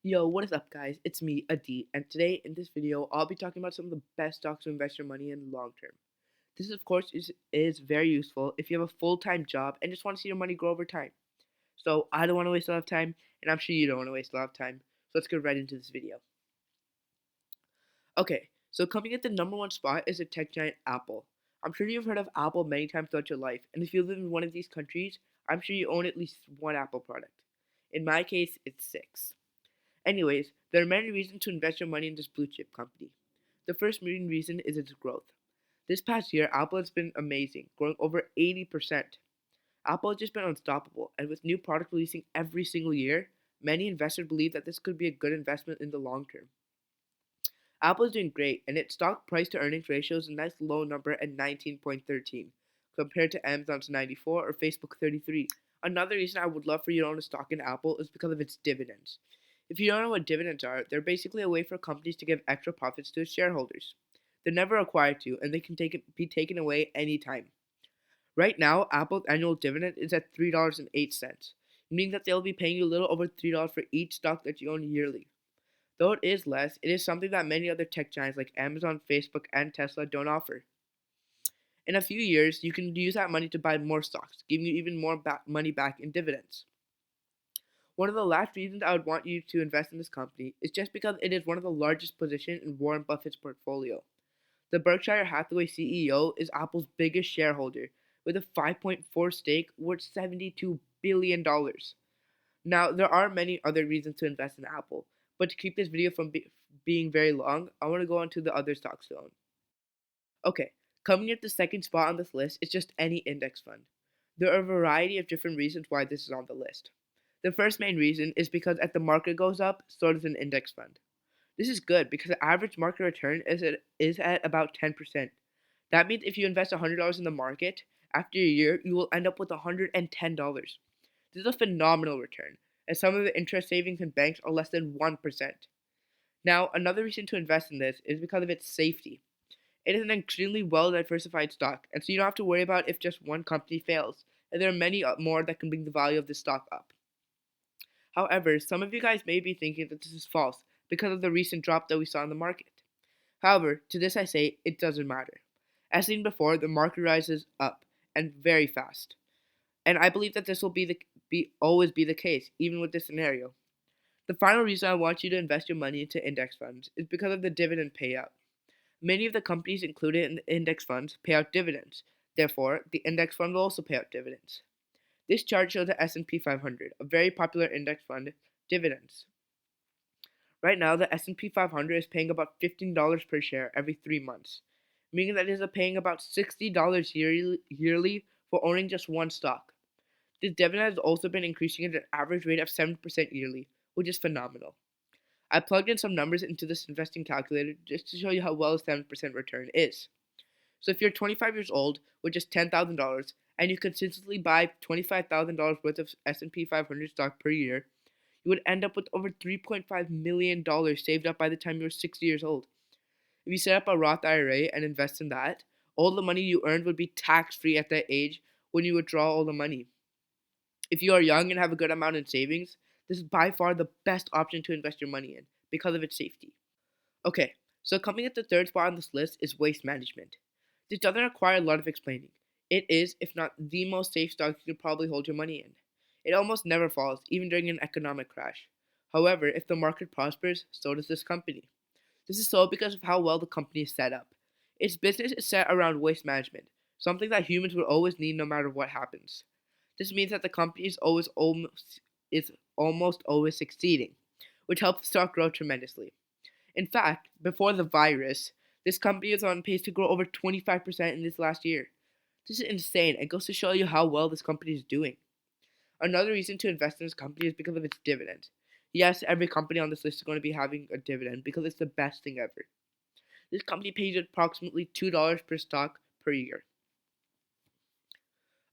Yo, what is up, guys? It's me, Adi, and today in this video, I'll be talking about some of the best stocks to invest your money in long term. This, of course, is very useful if you have a full time job and just want to see your money grow over time. So, I don't want to waste a lot of time, and I'm sure you don't want to waste a lot of time. So, let's get right into this video. Okay, so coming at the number one spot is the tech giant Apple. I'm sure you've heard of Apple many times throughout your life, and if you live in one of these countries, I'm sure you own at least one Apple product. In my case, it's six. Anyways, there are many reasons to invest your money in this blue chip company. The first main reason is its growth. This past year, Apple has been amazing, growing over 80%. Apple has just been unstoppable, and with new products releasing every single year, many investors believe that this could be a good investment in the long term. Apple is doing great, and its stock price to earnings ratio is a nice low number at 19.13, compared to Amazon's 94 or Facebook 33. Another reason I would love for you to own a stock in Apple is because of its dividends. If you don't know what dividends are, they're basically a way for companies to give extra profits to its shareholders. They're never required to, and they can be taken away anytime. Right now, Apple's annual dividend is at $3.08, meaning that they'll be paying you a little over $3 for each stock that you own yearly. Though it is less, it is something that many other tech giants like Amazon, Facebook, and Tesla don't offer. In a few years, you can use that money to buy more stocks, giving you even more money back in dividends. One of the last reasons I would want you to invest in this company is just because it is one of the largest positions in Warren Buffett's portfolio. The Berkshire Hathaway CEO is Apple's biggest shareholder, with a 5.4 stake worth $72 billion. Now, there are many other reasons to invest in Apple, but to keep this video from being very long, I want to go on to the other stocks to own. Okay, coming at the second spot on this list is just any index fund. There are a variety of different reasons why this is on the list. The first main reason is because as the market goes up, so does an index fund. This is good because the average market return is at about 10%. That means if you invest $100 in the market, after a year, you will end up with $110. This is a phenomenal return, as some of the interest savings in banks are less than 1%. Now, another reason to invest in this is because of its safety. It is an extremely well diversified stock, and so you don't have to worry about if just one company fails, and there are many more that can bring the value of this stock up. However, some of you guys may be thinking that this is false because of the recent drop that we saw in the market. However, to this I say it doesn't matter. As seen before, the market rises up and very fast. And I believe that this will always be the case, even with this scenario. The final reason I want you to invest your money into index funds is because of the dividend payout. Many of the companies included in the index funds pay out dividends. Therefore, the index fund will also pay out dividends. This chart shows the S&P 500, a very popular index fund, dividends. Right now, the S&P 500 is paying about $15 per share every 3 months, meaning that it is paying about $60 yearly for owning just one stock. This dividend has also been increasing at an average rate of 7% yearly, which is phenomenal. I plugged in some numbers into this investing calculator just to show you how well a 7% return is. So if you're 25 years old with just $10,000 and you consistently buy $25,000 worth of S&P 500 stock per year, you would end up with over $3.5 million saved up by the time you're 60 years old. If you set up a Roth IRA and invest in that, all the money you earned would be tax-free at that age when you withdraw all the money. If you are young and have a good amount in savings, this is by far the best option to invest your money in because of its safety. Okay, so coming at the third spot on this list is waste management. This doesn't require a lot of explaining. It is, if not the most safe stock you could probably hold your money in. It almost never falls, even during an economic crash. However, if the market prospers, so does this company. This is so because of how well the company is set up. Its business is set around waste management, something that humans will always need no matter what happens. This means that the company is almost always succeeding, which helps the stock grow tremendously. In fact, before the virus, this company is on pace to grow over 25% in this last year. This is insane and goes to show you how well this company is doing. Another reason to invest in this company is because of its dividend. Yes, every company on this list is going to be having a dividend because it's the best thing ever. This company pays approximately $2 per stock per year.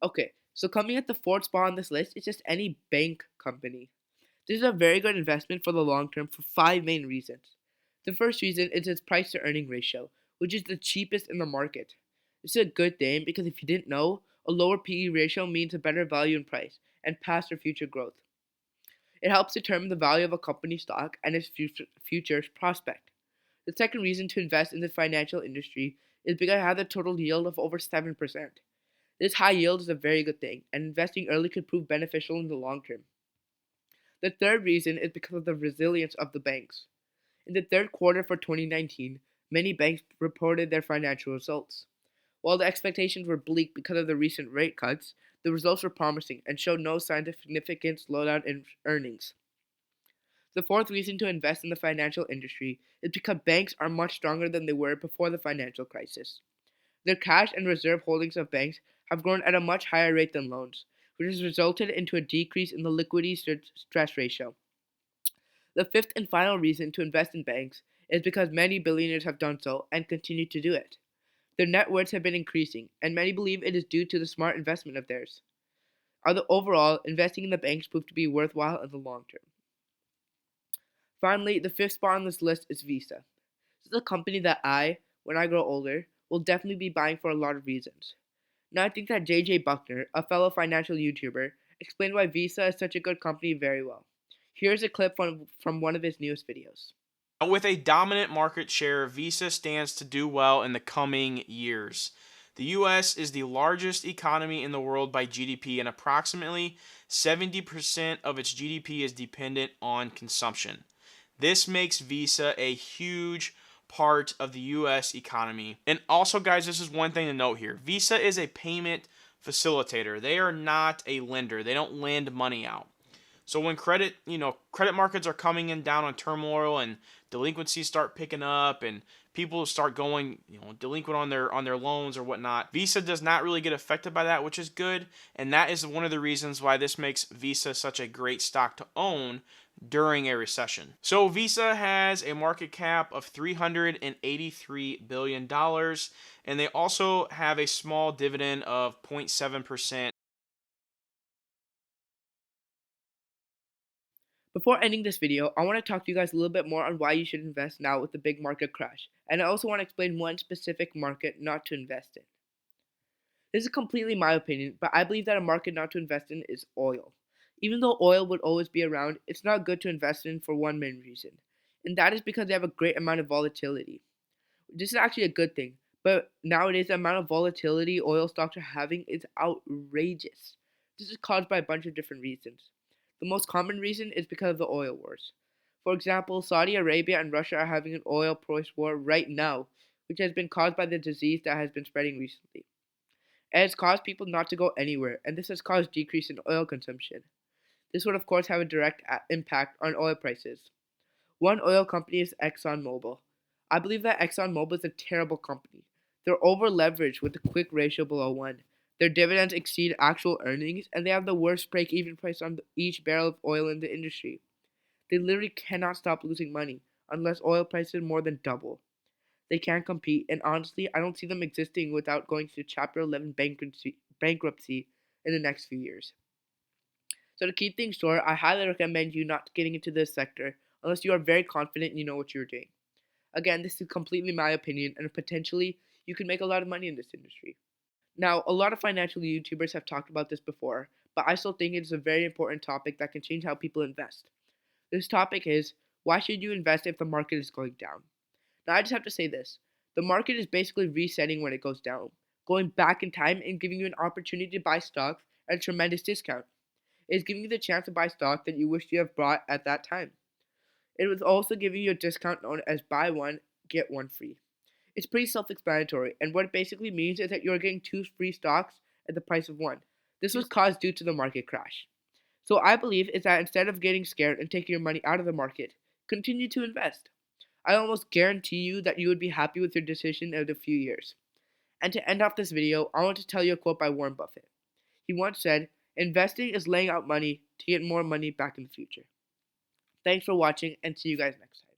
Okay, so coming at the fourth spot on this list is just any bank company. This is a very good investment for the long term for five main reasons. The first reason is its price to earning ratio, which is the cheapest in the market. This is a good thing because if you didn't know, a lower PE ratio means a better value in price and past or future growth. It helps determine the value of a company's stock and its future prospect. The second reason to invest in the financial industry is because it has a total yield of over 7%. This high yield is a very good thing, and investing early could prove beneficial in the long term. The third reason is because of the resilience of the banks. In the third quarter for 2019, many banks reported their financial results. While the expectations were bleak because of the recent rate cuts, the results were promising and showed no signs of significant slowdown in earnings. The fourth reason to invest in the financial industry is because banks are much stronger than they were before the financial crisis. Their cash and reserve holdings of banks have grown at a much higher rate than loans, which has resulted into a decrease in the liquidity stress ratio. The fifth and final reason to invest in banks is because many billionaires have done so and continue to do it. Their net worths have been increasing, and many believe it is due to the smart investment of theirs. Overall, investing in the banks proved to be worthwhile in the long term. Finally, the fifth spot on this list is Visa. This is a company that when I grow older, will definitely be buying for a lot of reasons. Now, I think that JJ Buckner, a fellow financial YouTuber, explained why Visa is such a good company very well. Here's a clip from one of his newest videos. With a dominant market share, Visa stands to do well in the coming years. The US is the largest economy in the world by GDP, and approximately 70% of its GDP is dependent on consumption. This makes Visa a huge part of the US economy. And also, guys, this is one thing to note here. Visa is a payment facilitator. They are not a lender. They don't lend money out. So when credit markets are coming in down on turmoil and delinquencies start picking up and people start going, delinquent on their loans or whatnot, Visa does not really get affected by that, which is good. And that is one of the reasons why this makes Visa such a great stock to own during a recession. So Visa has a market cap of $383 billion, and they also have a small dividend of 0.7%. Before ending this video, I want to talk to you guys a little bit more on why you should invest now with the big market crash. And I also want to explain one specific market not to invest in. This is completely my opinion, but I believe that a market not to invest in is oil. Even though oil would always be around, it's not good to invest in for one main reason. And that is because they have a great amount of volatility. This is actually a good thing, but nowadays the amount of volatility oil stocks are having is outrageous. This is caused by a bunch of different reasons. The most common reason is because of the oil wars. For example, Saudi Arabia and Russia are having an oil price war right now, which has been caused by the disease that has been spreading recently. It has caused people not to go anywhere, and this has caused decrease in oil consumption. This would of course have a direct impact on oil prices. One oil company is ExxonMobil. I believe that ExxonMobil is a terrible company. They're over leveraged with a quick ratio below 1. Their dividends exceed actual earnings, and they have the worst break even price on each barrel of oil in the industry. They literally cannot stop losing money unless oil prices more than double. They can't compete, and honestly, I don't see them existing without going through Chapter 11 bankruptcy in the next few years. So to keep things short, I highly recommend you not getting into this sector unless you are very confident you know what you're doing. Again, this is completely my opinion, and potentially you can make a lot of money in this industry. Now, a lot of financial YouTubers have talked about this before, but I still think it is a very important topic that can change how people invest. This topic is, why should you invest if the market is going down? Now, I just have to say this. The market is basically resetting when it goes down, going back in time and giving you an opportunity to buy stocks at a tremendous discount. It is giving you the chance to buy stock that you wished you have bought at that time. It was also giving you a discount known as buy one, get one free. It's pretty self explanatory, and what it basically means is that you're getting two free stocks at the price of one. This was caused due to the market crash. So I believe is that instead of getting scared and taking your money out of the market, continue to invest. I almost guarantee you that you would be happy with your decision in a few years. And to end off this video, I want to tell you a quote by Warren Buffett. He once said, investing is laying out money to get more money back in the future. Thanks for watching, and see you guys next time.